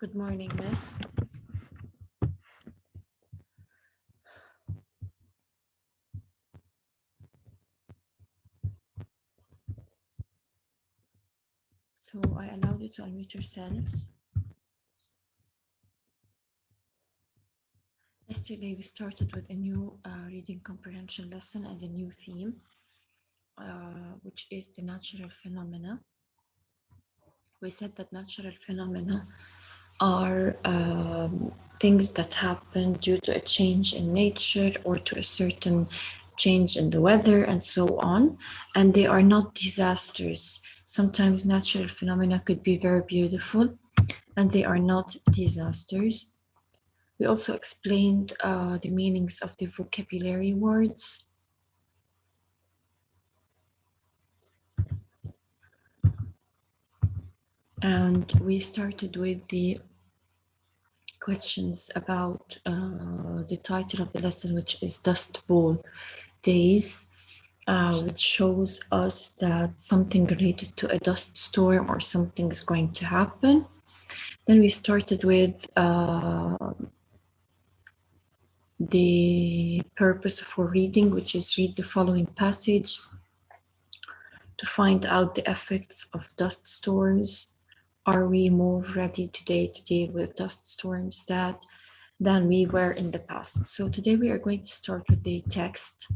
Good morning, Miss. So I allowed you to unmute yourselves. Yesterday we started with a new reading comprehension lesson and a new theme, which is the natural phenomena. We said that natural phenomena are things that happen due to a change in nature or to a certain change in the weather and so on, and they are not disasters. Sometimes natural phenomena could be very beautiful and they are not disasters. We also explained the meanings of the vocabulary words. And we started with the questions about the title of the lesson, which is Dust Bowl Days, which shows us that something related to a dust storm or something is going to happen. Then we started with the purpose for reading, which is read the following passage to find out the effects of dust storms. Are we more ready today to deal with dust storms than we were in the past? So today we are going to start with the text.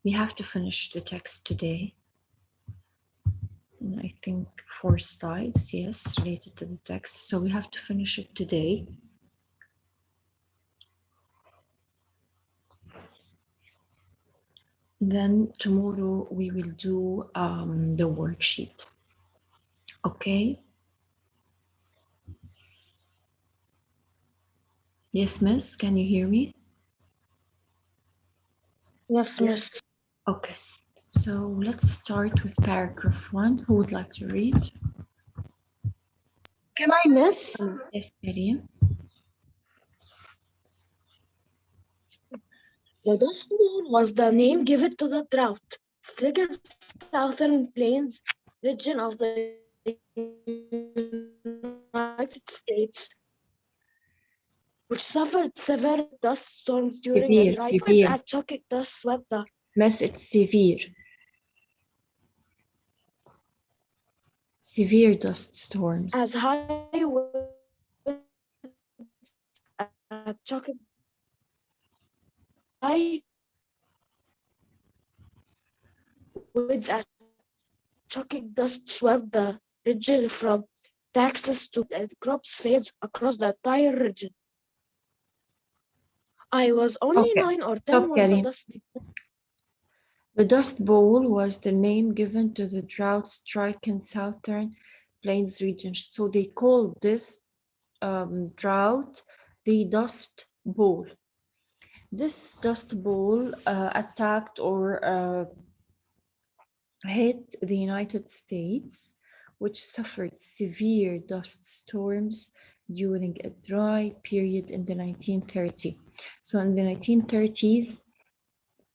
We have to finish the text today. And I think 4 slides, yes, related to the text. So we have to finish it today. Then tomorrow we will do the worksheet. Okay. Yes, Miss, can you hear me? Yes, Miss. Okay. So let's start with paragraph 1. Who would like to read? Can I, Miss? Yes, Miriam. The Dust Bowl was the name given to the drought-stricken southern plains region of the United States, which suffered severe dust storms during a dry Severe. and choking dust swept the Miss, it's severe. Severe dust storms. as high choking high winds at choking dust swept the region from Texas to and crops failed across the entire region. I was only Okay. 9 or 10 Stop, when the Kelly. dust The Dust Bowl was the name given to the drought-stricken southern plains region. So they called this drought the Dust Bowl. This Dust Bowl attacked or hit the United States, which suffered severe dust storms during a dry period in the 1930s. So in the 1930s,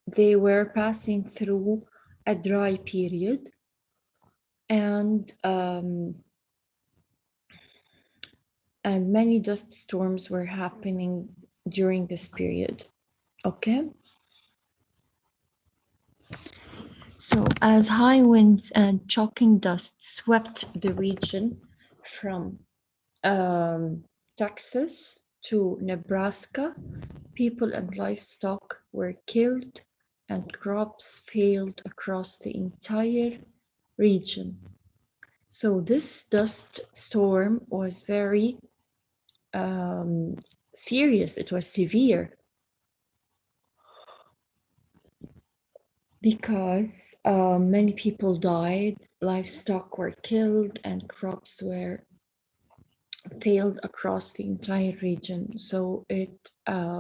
they were passing through a dry period, and many dust storms were happening during this period. Okay. So as high winds and choking dust swept the region from Texas to Nebraska, people and livestock were killed and crops failed across the entire region. So this dust storm was very serious. It was severe because many people died, livestock were killed, and crops were failed across the entire region. So it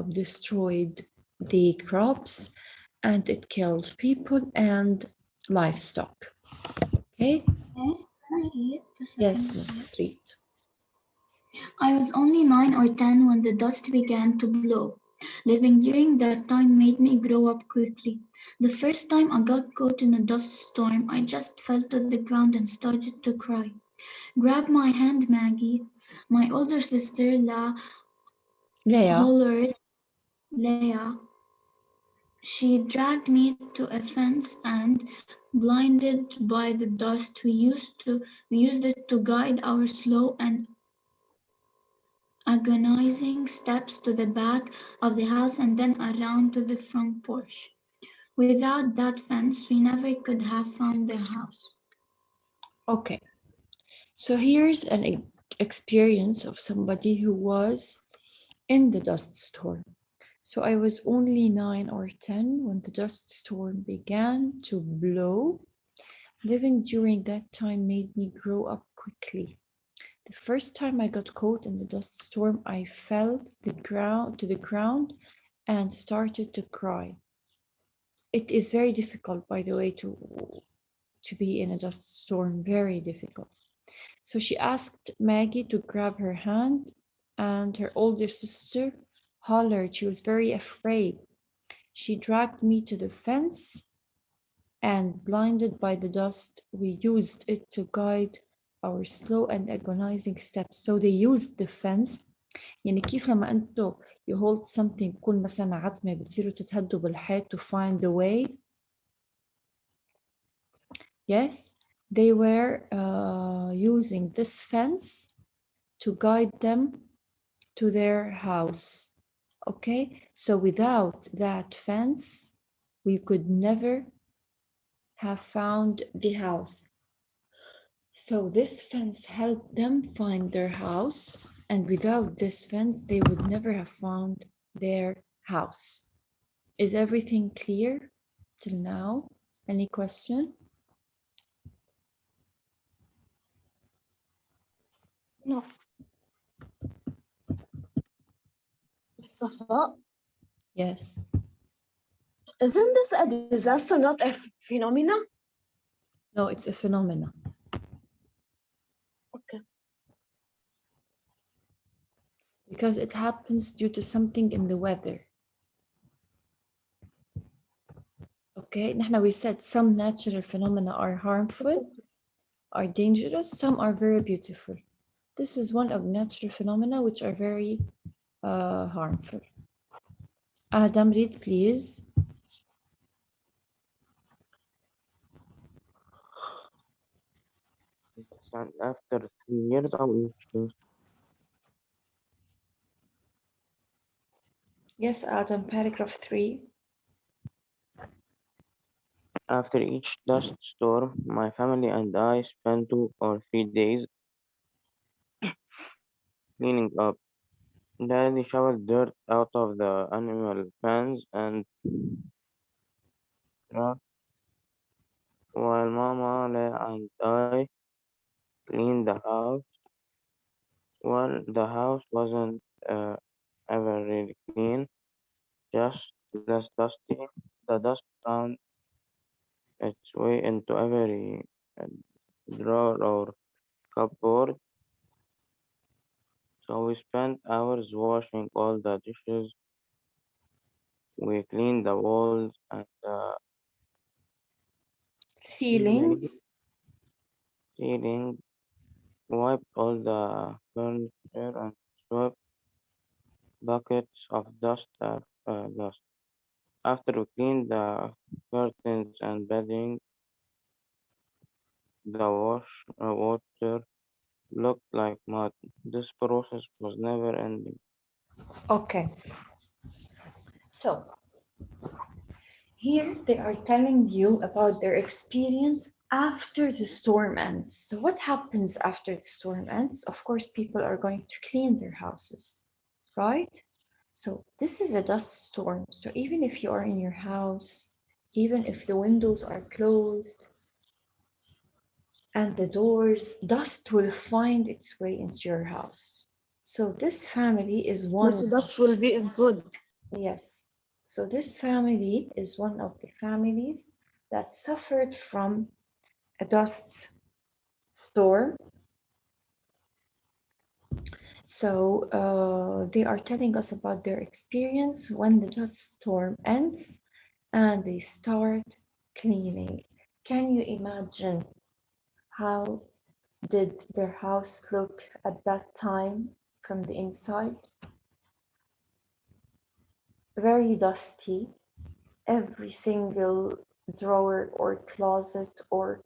destroyed the crops and it killed people and livestock. Okay? Yes, can I read the second Yes, Miss Reed. I was only 9 or 10 when the dust began to blow. Living during that time made me grow up quickly. The first time I got caught in a dust storm, I just fell to the ground and started to cry. Grab my hand, Maggie. My older sister, Leia. hollered, Leia. She dragged me to a fence and, blinded by the dust, we used it to guide our slow and agonizing steps to the back of the house and then around to the front porch. Without that fence, we never could have found the house. Okay. So here's an experience of somebody who was in the dust storm. So I was only 9 or 10 when the dust storm began to blow. Living during that time made me grow up quickly. The first time I got caught in the dust storm, I fell to the ground and started to cry. It is very difficult, by the way, to be in a dust storm, very difficult. So she asked Maggie to grab her hand, and her older sister hollered. She was very afraid. She dragged me to the fence, and blinded by the dust, we used it to guide our slow and agonizing steps. So they used the fence. يعني كيف لما انتوا you hold something تكون مثلا عتمة بتصيروا تتهدوا بالحيط to find the way. Yes, they were using this fence to guide them to their house. Okay, so without that fence, we could never have found the house. So this fence helped them find their house, and without this fence, they would never have found their house. Is everything clear till now? Any question? No. Safa, Yes. isn't this a disaster, not a phenomena? No, it's a phenomenon. Okay. Because it happens due to something in the weather. Okay, نحن we said some natural phenomena are harmful, are dangerous, some are very beautiful. This is one of natural phenomena which are very harmful. Adam, read please. And after 3 years of each Yes, Adam, paragraph 3. after each dust storm, my family and I spent 2 or 3 days cleaning up. Daddy shoveled dirt out of the animal pens and truck, while Mama and I cleaned the house. Well, the house wasn't ever really clean, just less dusty. The dust found its way into every uh, drawer or cupboard, so we spent hours washing all the dishes. We cleaned the walls and the Ceilings. ceiling, wiped all the furniture, and swept buckets of dust. After we cleaned the curtains and bedding, the water looked like mud. This process was never ending. Okay. So here they are telling you about their experience after the storm ends. So what happens after the storm ends? Of course, people are going to clean their houses, right? So this is a dust storm. So even if you are in your house, even if the windows are closed and the doors, dust will find its way into your house. So this family is one. So dust will be in food. Yes. So this family is one of the families that suffered from a dust storm. So they are telling us about their experience when the dust storm ends and they start cleaning. Can you imagine how did their house look at that time from the inside? Very dusty. Every single drawer or closet or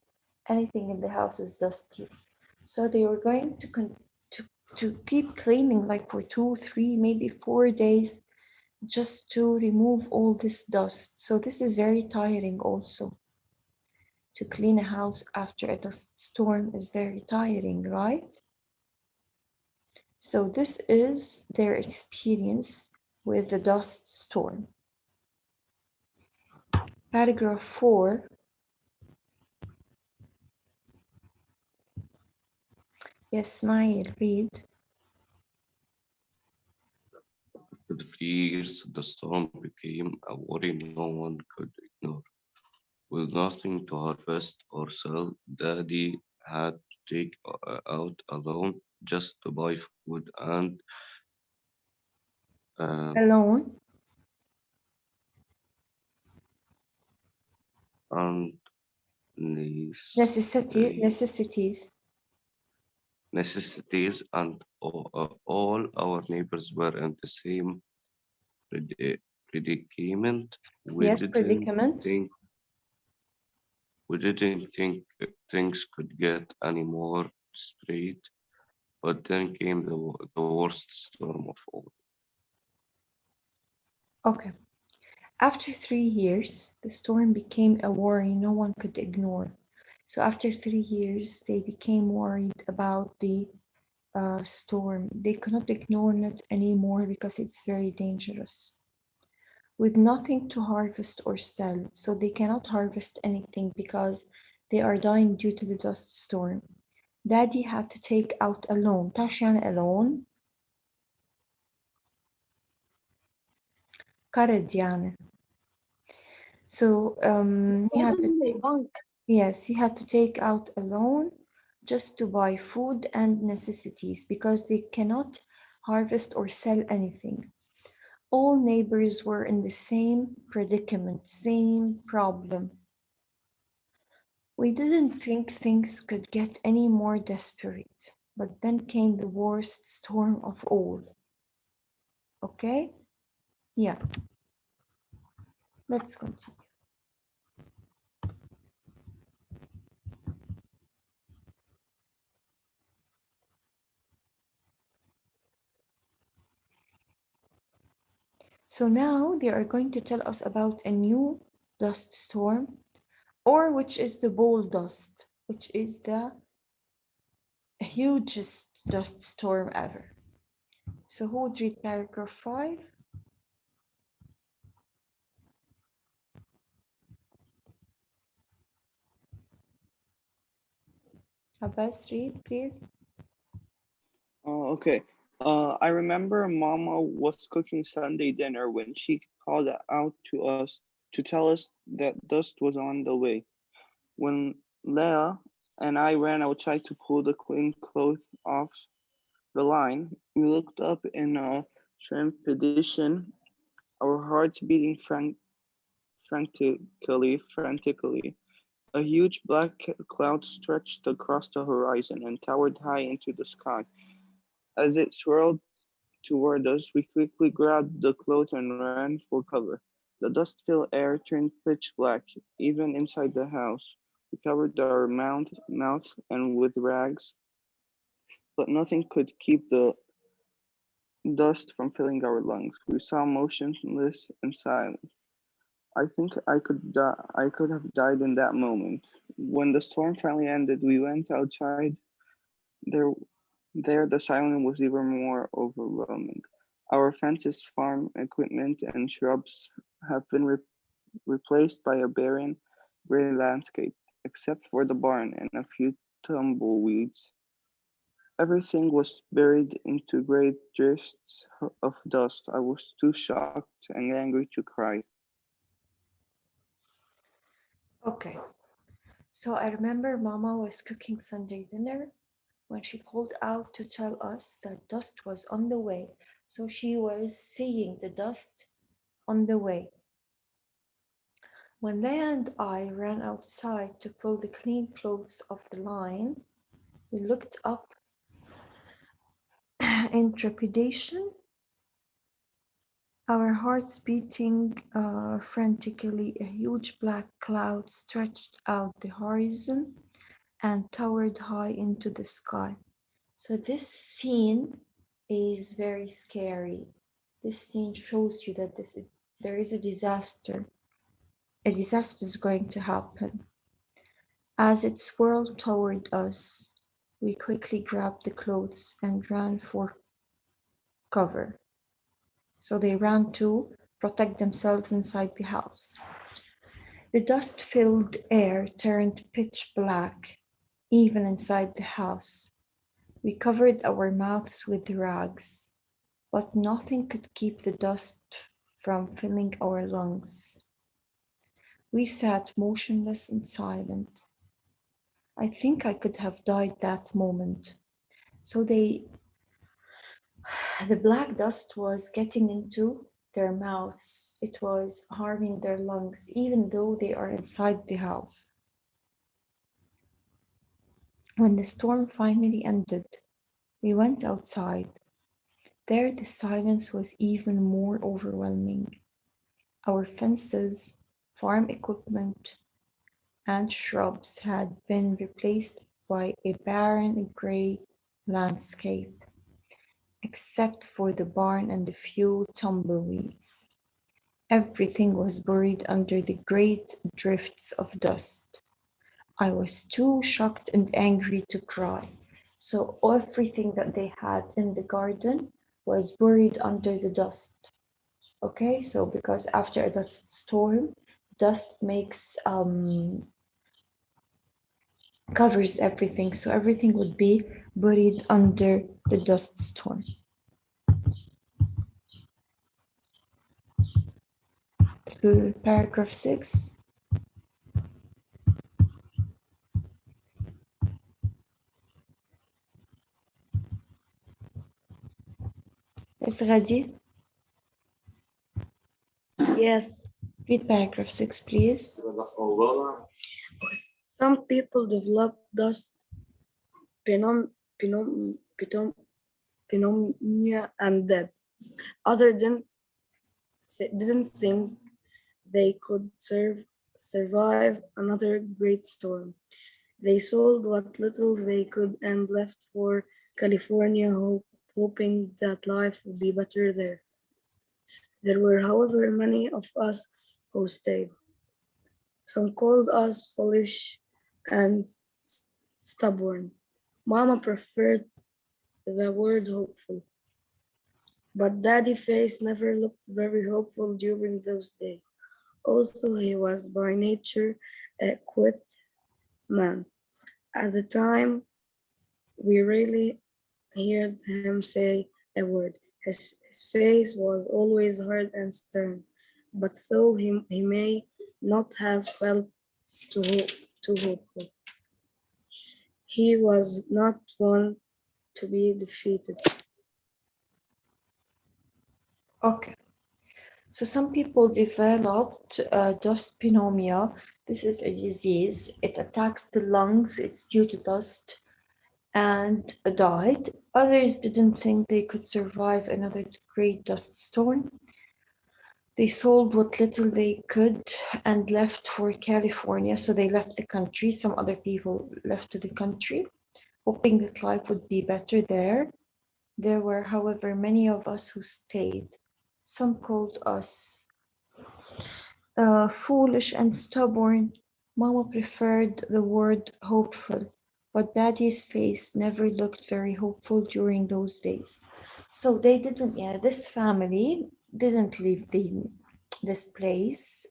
anything in the house is dusty. So they were going to keep cleaning like for 2, 3, maybe 4 days just to remove all this dust. So this is very tiring also. To clean a house after a dust storm is very tiring, right? So this is their experience with the dust storm. Paragraph 4. Yes, Smile, read. After 3 years, the storm became a worry no one could ignore. With nothing to harvest or sell, Daddy had to take out a loan just to buy food uh, Alone. and Necessities. necessities, and all our neighbors were in the same predicament. Yes, predicament. Think we didn't think things could get any more straight, but then came the worst storm of all. Okay. After 3 years, the storm became a worry no one could ignore. So after 3 years, they became worried about the storm. They cannot ignore it anymore because it's very dangerous. With nothing to harvest or sell, so they cannot harvest anything because they are dying due to the dust storm. Daddy had to take out a loan. تعرف شو يعني a loan؟ قرض يعني. So he had to take, yes, he had to take out a loan just to buy food and necessities because they cannot harvest or sell anything. All neighbors were in the same predicament, same problem. We didn't think things could get any more desperate, but then came the worst storm of all. Okay? Yeah. Let's continue. So now they are going to tell us about a new dust storm, or which is the ball dust, which is the hugest dust storm ever. So who would read paragraph 5? Abbas, read, please. Okay. I remember Mama was cooking Sunday dinner when she called out to us to tell us that dust was on the way. When Leah and I ran outside to pull the clean clothes off the line, we looked up in a trepidation, our hearts beating frantically. A huge black cloud stretched across the horizon and towered high into the sky. As it swirled toward us, we quickly grabbed the clothes and ran for cover. The dust-filled air turned pitch black, even inside the house. We covered our mouth and with rags, but nothing could keep the dust from filling our lungs. We sat motionless and silent. I think I could have died in that moment. When the storm finally ended, we went outside. There, there the silence was even more overwhelming. Our fences, farm equipment, and shrubs have been replaced by a barren, gray landscape, except for the barn and a few tumbleweeds. Everything was buried into great drifts of dust. I was too shocked and angry to cry. Okay. So I remember Mama was cooking Sunday dinner when she called out to tell us that dust was on the way. So she was seeing the dust on the way. When Leah and I ran outside to pull the clean clothes off the line, We looked up in trepidation, our hearts beating frantically. A huge black cloud stretched out the horizon and towered high into the sky. So this scene is very scary. This scene shows you that there is a disaster. A disaster is going to happen. As it swirled toward us, we quickly grabbed the clothes and ran for cover. So they ran to protect themselves inside the house. The dust-filled air turned pitch black, even inside the house. We covered our mouths with rags, but nothing could keep the dust from filling our lungs. We sat motionless and silent. I think I could have died that moment. So the black dust was getting into their mouths. It was harming their lungs, even though they are inside the house. When the storm finally ended, we went outside. There, the silence was even more overwhelming. Our fences, farm equipment, and shrubs had been replaced by a barren grey landscape, except for the barn and a few tumbleweeds. Everything was buried under the great drifts of dust. I was too shocked and angry to cry. So everything that they had in the garden was buried under the dust. Okay, so because after a dust storm, dust makes covers everything, so everything would be buried under the dust storm. Paragraph 6. Is ready? Yes, Read paragraph 6, please. some people develop dust phenom- phenom- phenom- pneumonia and death. Others didn't think they could survive another great storm. They sold what little they could and left for California, hoping that life would be better there. There were, however, many of us who stayed. Some called us foolish and stubborn. Mama preferred the word hopeful, but Daddy's face never looked very hopeful during those days. Also, he was by nature a quiet man. At the time, we rarely heard him say a word. His face was always hard and stern, but though he may not have felt too hopeful, he was not one to be defeated. Okay. So some people developed dust pneumonia. This is a disease. It attacks the lungs. It's due to dust and died. Others didn't think they could survive another great dust storm. They sold what little they could and left for California. So they left the country. Some other people left to the country, hoping that life would be better there. There were, however, many of us who stayed. Some called us foolish and stubborn. Mama preferred the word hopeful, but Daddy's face never looked very hopeful during those days. So they didn't, yeah, this family didn't leave this place.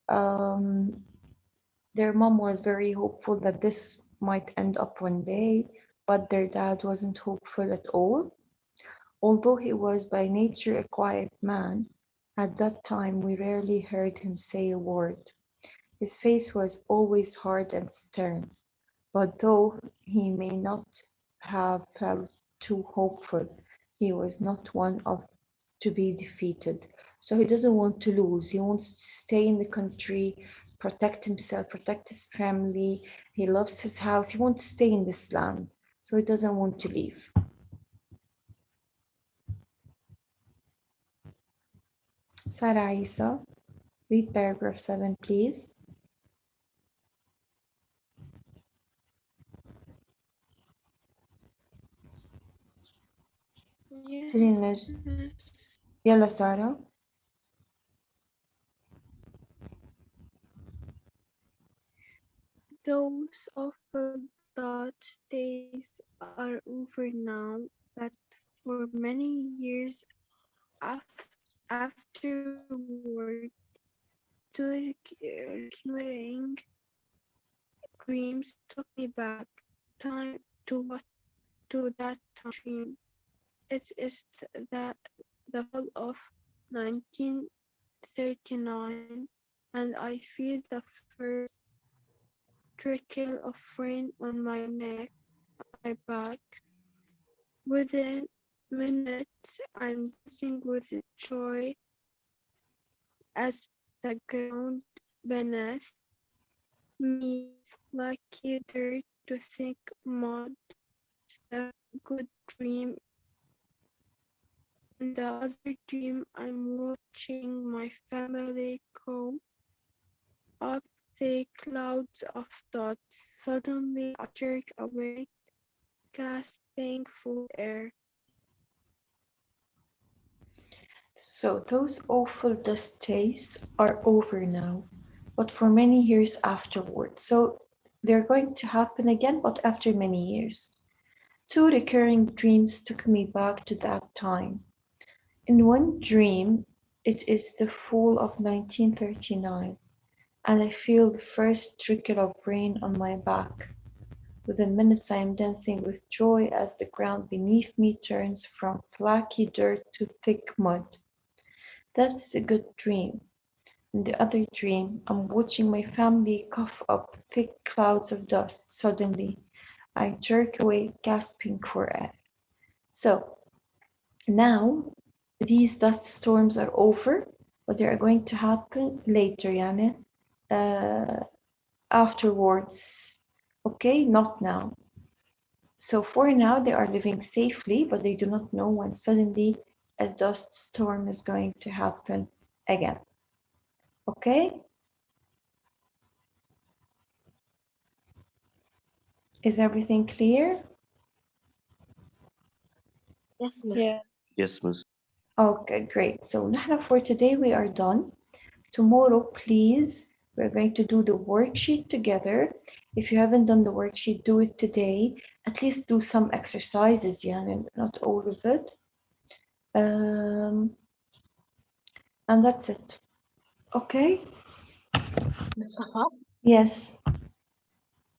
Their mom was very hopeful that this might end up one day, but their dad wasn't hopeful at all. Although he was by nature a quiet man, at that time we rarely heard him say a word. His face was always hard and stern, but though he may not have felt too hopeful, he was not one of to be defeated. So he doesn't want to lose. He wants to stay in the country, protect himself, protect his family. He loves his house. He wants to stay in this land. so he doesn't want to leave. Sarah Isa, read paragraph 7, please. Serena, يلا سارة. Those awful Dutch days are over now, but for many years afterward, two recurring dreams took me back time to that dream. It is the fall of 1939, and I feel the first trickle of rain on my neck, my back. Within minutes, I'm dancing with joy as the ground beneath me is lucky dirt to think mud. A good dream. In the other dream, I'm watching my family come up the clouds of thoughts. Suddenly, I jerk awake, gasping for air. So those awful dust days are over now, but for many years afterward. So they're going to happen again, but after many years. Two recurring dreams took me back to that time. In one dream, it is the fall of 1939, and I feel the first trickle of rain on my back. Within minutes, I am dancing with joy as the ground beneath me turns from flaky dirt to thick mud. That's the good dream. In the other dream, I'm watching my family cough up thick clouds of dust. Suddenly, I jerk away, gasping for air. So now these dust storms are over, but they are going to happen later, يعني, afterwards. Okay, not now. So for now, they are living safely, but they do not know when suddenly a dust storm is going to happen again. Okay? Is everything clear? Yes, ma'am. Yeah. Yes, miss. Okay, great. So نحن for today we are done. Tomorrow, please, we're going to do the worksheet together. If you haven't done the worksheet, do it today. At least do some exercises, يعني, not all of it. And that's it. Okay? Mustafa, Yes.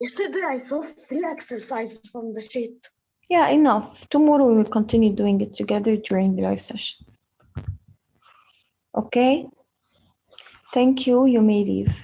yesterday I saw 3 exercises from the sheet. Yeah, enough. Tomorrow we will continue doing it together during the live session. Okay? Thank you. You may leave.